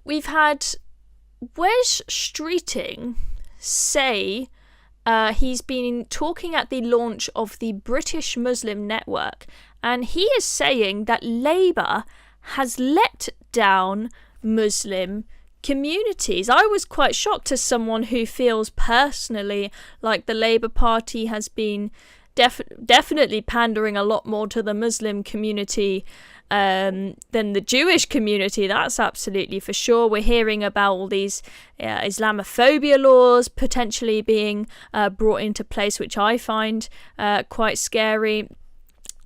we've had Wes Streeting say he's been talking at the launch of the British Muslim Network, and he is saying that Labour has let down Muslim communities. I was quite shocked as someone who feels personally like the Labour Party has been definitely pandering a lot more to the Muslim community than the Jewish community. That's absolutely for sure. We're hearing about all these Islamophobia laws potentially being brought into place, which I find quite scary.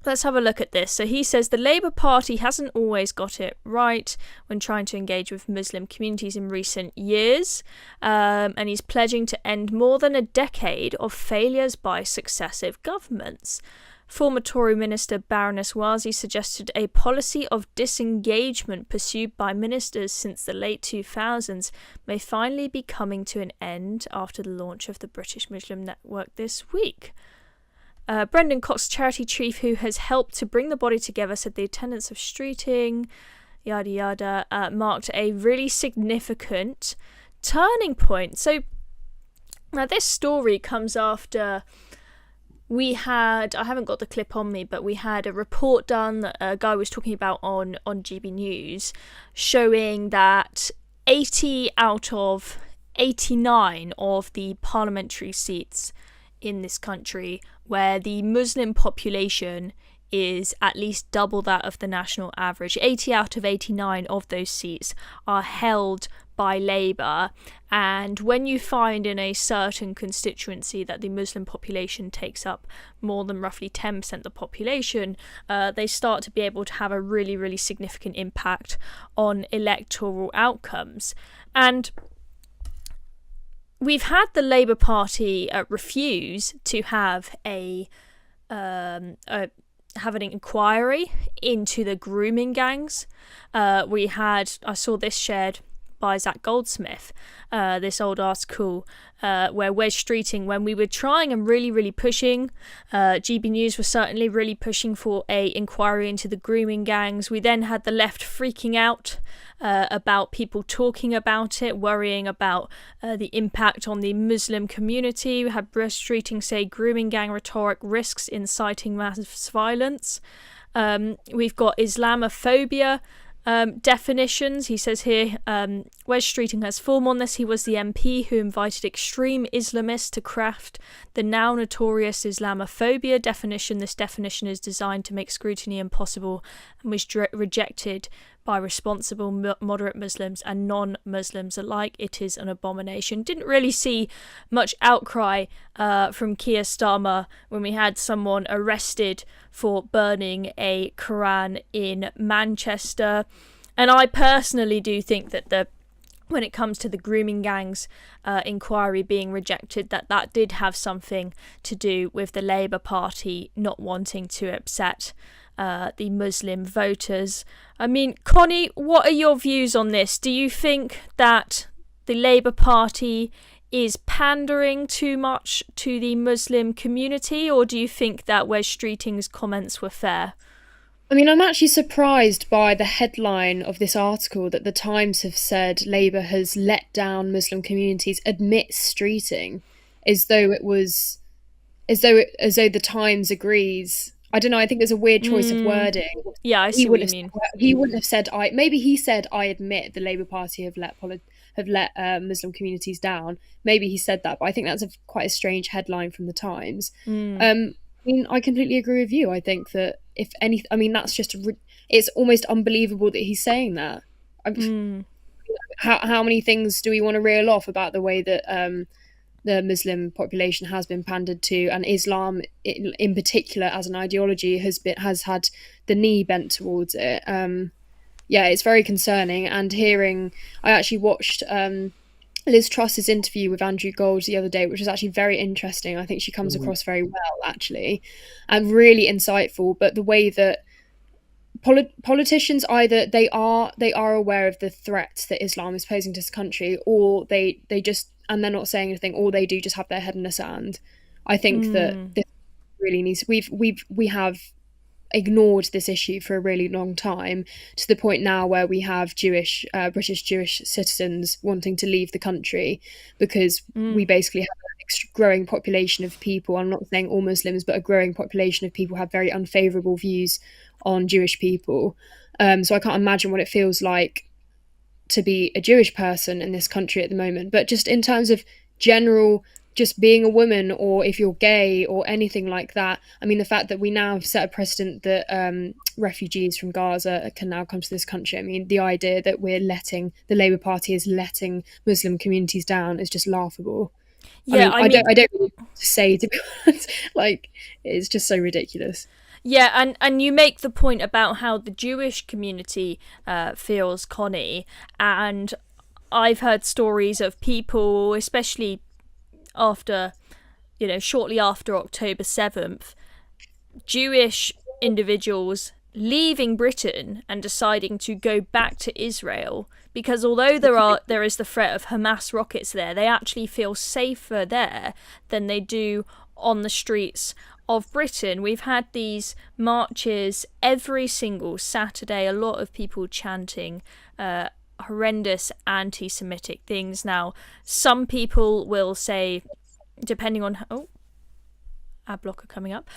Let's have a look at this. So he says the Labour Party hasn't always got it right when trying to engage with Muslim communities in recent years, and he's pledging to end more than a decade of failures by successive governments. Former Tory Minister Baroness Wazi suggested a policy of disengagement pursued by ministers since the late 2000s may finally be coming to an end after the launch of the British Muslim Network this week. Brendan Cox, charity chief who has helped to bring the body together, said the attendance of Streeting, yada yada, marked a really significant turning point. So now this story comes after we had, I haven't got the clip on me, but we had a report done that a guy was talking about on GB News showing that 80 out of 89 of the parliamentary seats in this country where the Muslim population is at least double that of the national average. 80 out of 89 of those seats are held by Labour, and when you find in a certain constituency that the Muslim population takes up more than roughly 10% of the population, they start to be able to have a really, really significant impact on electoral outcomes. And we've had the Labour Party refuse to have have an inquiry into the grooming gangs. I saw this shared by Zach Goldsmith, this old article where Wes Streeting, when we were trying and really, really pushing, GB News was certainly really pushing for a inquiry into the grooming gangs. We then had the left freaking out about people talking about it, worrying about the impact on the Muslim community. We had Wes Streeting say grooming gang rhetoric risks inciting mass violence. We've got Islamophobia definitions. He says here, Wes Streeting has form on this. He was the MP who invited extreme Islamists to craft the now notorious Islamophobia definition. This definition is designed to make scrutiny impossible and was rejected by responsible moderate Muslims and non-Muslims alike. It is an abomination. Didn't really see much outcry from Keir Starmer when we had someone arrested for burning a Quran in Manchester. And I personally do think that when it comes to the grooming gangs inquiry being rejected, that did have something to do with the Labour Party not wanting to upset the Muslim voters. I mean, Connie, what are your views on this? Do you think that the Labour Party is pandering too much to the Muslim community, or do you think that Wes Streeting's comments were fair? I mean, I'm actually surprised by the headline of this article that the Times have said Labour has let down Muslim communities amidst Streeting, as though the Times agrees. I don't know. I think there's a weird choice of wording. Yeah, I see what you mean. He wouldn't have said maybe he said I admit the Labour Party have let Muslim communities down. Maybe he said that, but I think that's quite a strange headline from the Times. I mean, I completely agree with you. I think that that's just it's almost unbelievable that he's saying that. How many things do we want to reel off about the way that the Muslim population has been pandered to, and Islam in particular as an ideology has had the knee bent towards it. It's very concerning. And I actually watched Liz Truss's interview with Andrew Gold the other day, which was actually very interesting. I think she comes across very well, actually, and really insightful. But the way that politicians, either they are aware of the threat that Islam is posing to this country, or they just, and they're not saying anything, or they do just have their head in the sand. I think that this really needs. We have ignored this issue for a really long time, to the point now where we have British Jewish citizens wanting to leave the country because we basically have a growing population of people. I'm not saying all Muslims, but a growing population of people have very unfavourable views on Jewish people. So I can't imagine what it feels like to be a Jewish person in this country at the moment. But just in terms of general, just being a woman, or if you're gay or anything like that, I mean, the fact that we now have set a precedent that refugees from Gaza can now come to this country. I mean, the idea that the Labour Party is letting Muslim communities down is just laughable. Yeah, I don't know what to say, to be honest. Like, it's just so ridiculous. Yeah, and you make the point about how the Jewish community feels, Connie, and I've heard stories of people, especially after, shortly after October 7th, Jewish individuals leaving Britain and deciding to go back to Israel, because although there is the threat of Hamas rockets there, they actually feel safer there than they do on the streets of Britain. We've had these marches every single Saturday, a lot of people chanting horrendous anti-Semitic things. Now, some people will say, depending on ad blocker coming up.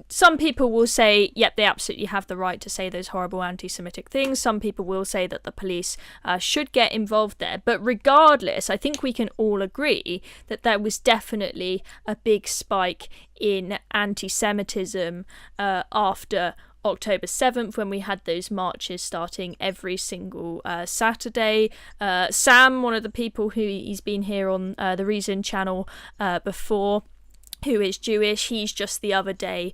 Some people will say, yep, they absolutely have the right to say those horrible anti-Semitic things. Some people will say that the police should get involved there. But regardless, I think we can all agree that there was definitely a big spike in anti-Semitism after October 7th, when we had those marches starting every single Saturday. Sam, one of the people he's been here on the Reason channel before, who is Jewish, he's just the other day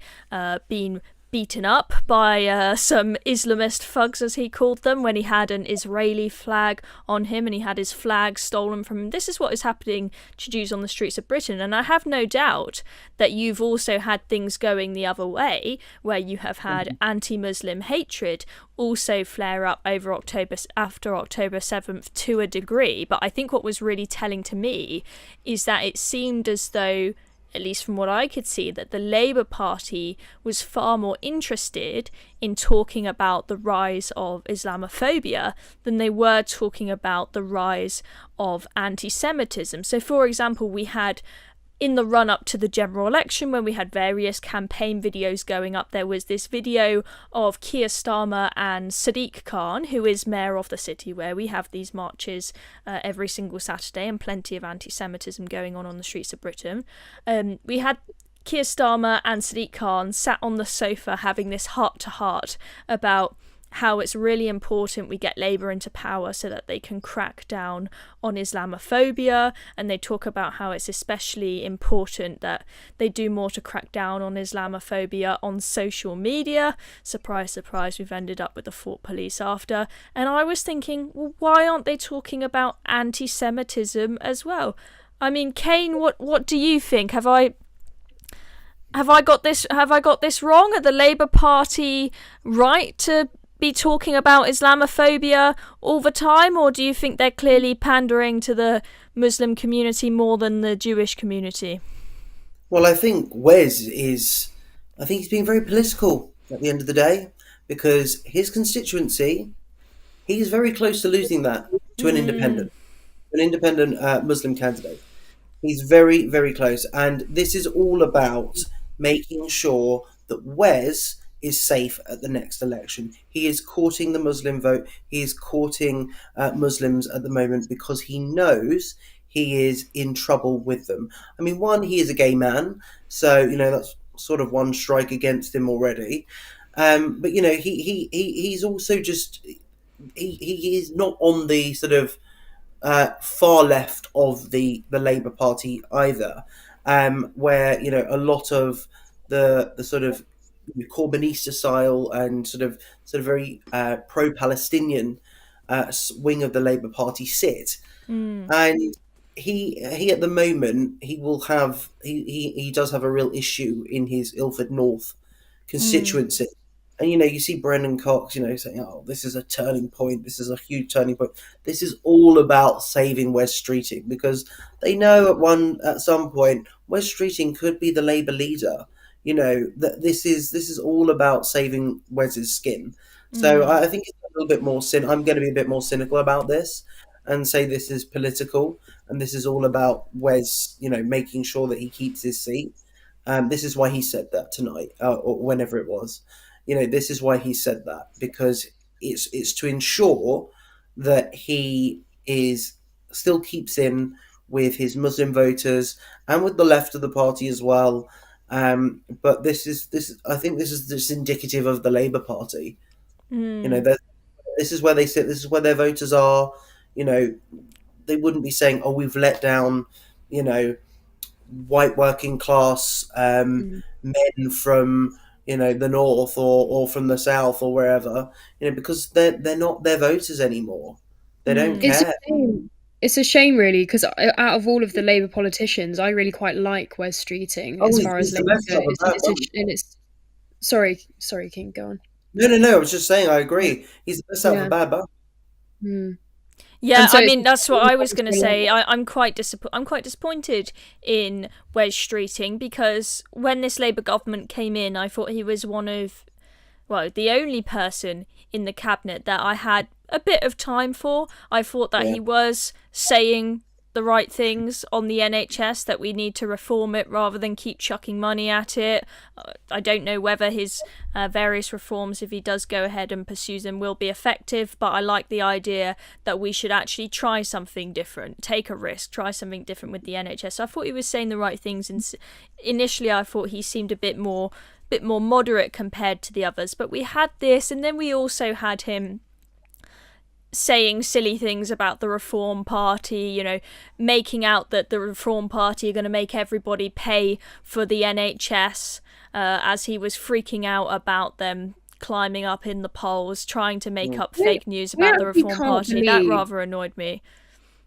been beaten up by some Islamist thugs, as he called them, when he had an Israeli flag on him and he had his flag stolen from him. This is what is happening to Jews on the streets of Britain, and I have no doubt that you've also had things going the other way, where you have had anti-Muslim hatred also flare up after October 7th to a degree. But I think what was really telling to me is that it seemed as though, at least from what I could see, that the Labour Party was far more interested in talking about the rise of Islamophobia than they were talking about the rise of anti-Semitism. So, for example, we had, in the run-up to the general election, when we had various campaign videos going up, there was this video of Keir Starmer and Sadiq Khan, who is mayor of the city where we have these marches every single Saturday, and plenty of anti-Semitism going on the streets of Britain. We had Keir Starmer and Sadiq Khan sat on the sofa having this heart-to-heart about how it's really important we get Labour into power so that they can crack down on Islamophobia, and they talk about how it's especially important that they do more to crack down on Islamophobia on social media. Surprise, surprise, we've ended up with the Fort Police after. And I was thinking, well, why aren't they talking about anti-Semitism as well? I mean, Kane, what do you think? Have I got this wrong? Are the Labour Party right to be talking about Islamophobia all the time, or do you think they're clearly pandering to the Muslim community more than the Jewish community? Well, I think he's being very political at the end of the day, because his constituency, he's very close to losing that to an independent Muslim candidate. He's very, very close, and this is all about making sure that Wes is safe at the next election. He is courting the Muslim vote. He is courting Muslims at the moment because he knows he is in trouble with them. I mean, one, he is a gay man, so that's sort of one strike against him already. But he's also just he is not on the sort of far left of the Labour Party either, where a lot of the sort of Corbynista style and sort of very pro-Palestinian wing of the Labour Party sit. And he at the moment he does have a real issue in his Ilford North constituency. And you see Brendan Cox saying, oh, this is a turning point, this is a huge turning point, this is all about saving Wes Streeting, because they know at some point Wes Streeting could be the Labour leader. that this is all about saving Wes's skin. So I think it's a little bit more I'm going to be a bit more cynical about this and say this is political and this is all about Wes, making sure that he keeps his seat. This is why he said that tonight, or whenever it was. This is why he said that, because it's to ensure that he still keeps in with his Muslim voters and with the left of the party as well. But I think this is just indicative of the Labour Party. This is where they sit. This is where their voters are. They wouldn't be saying, "Oh, we've let down," white working class men from the north or from the south or wherever, because they're not their voters anymore. They don't care. It's a shame, really, because out of all of the Labour politicians, I really quite like Wes Streeting as far as Labour goes. Sorry, King, go on. No. I was just saying, I agree. He's the best out of a bad bunch. Yeah, so I mean, that's what I was going to say. I'm quite disappointed in Wes Streeting, because when this Labour government came in, I thought he was the only person in the cabinet that I had a bit of time for. I thought that he was saying the right things on the NHS, that we need to reform it rather than keep chucking money at it. I don't know whether his various reforms, if he does go ahead and pursues them, will be effective, but I like the idea that we should actually try something different, take a risk, try something different with the NHS. So I thought he was saying the right things, and initially I thought he seemed a bit more moderate compared to the others. But we had this, and then we also had him saying silly things about the Reform Party, making out that the Reform Party are going to make everybody pay for the NHS, as he was freaking out about them climbing up in the polls, trying to make up fake news about the Reform Party. That rather annoyed me.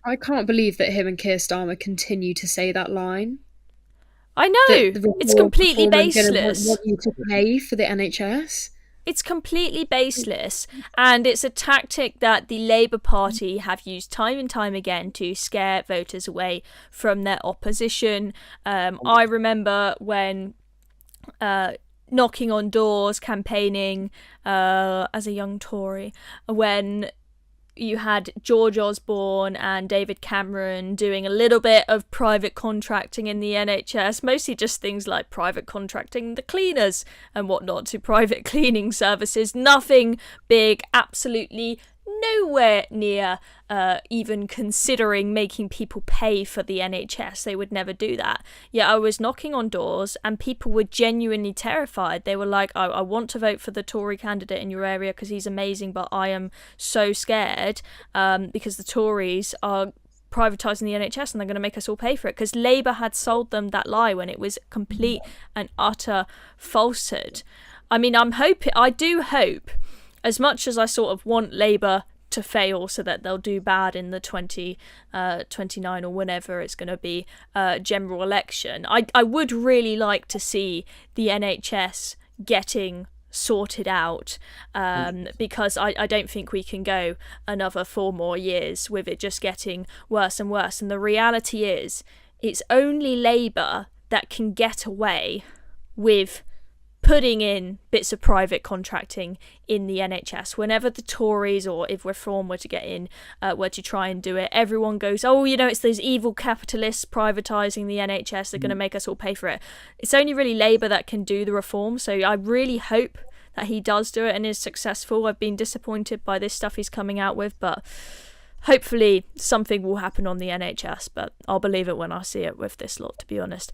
I can't believe that him and Keir Starmer continue to say that line. I know, it's completely baseless. Want you to pay for the NHS? It's completely baseless, and it's a tactic that the Labour Party have used time and time again to scare voters away from their opposition. I remember when knocking on doors, campaigning as a young Tory, when you had George Osborne and David Cameron doing a little bit of private contracting in the NHS, mostly just things like private contracting the cleaners and whatnot to private cleaning services. Nothing big, absolutely nowhere near even considering making people pay for the NHS. They would never do that. Yet I was knocking on doors and people were genuinely terrified. They were like, I want to vote for the Tory candidate in your area because he's amazing, but I am so scared because the Tories are privatising the NHS and they're going to make us all pay for it, because Labour had sold them that lie when it was complete and utter falsehood. I mean, I do hope, as much as I sort of want Labour to fail so that they'll do bad in the 2029 or whenever it's going to be general election, I would really like to see the NHS getting sorted out, because I don't think we can go another 4 more years with it just getting worse and worse. And the reality is, it's only Labour that can get away with putting in bits of private contracting in the NHS. Whenever the Tories, or if Reform were to get in, were to try and do it, everyone goes, oh, it's those evil capitalists privatising the NHS, they're going to make us all pay for it. It's only really Labour that can do the reform, so I really hope that he does do it and is successful. I've been disappointed by this stuff he's coming out with, but hopefully something will happen on the NHS, but I'll believe it when I see it with this lot, to be honest.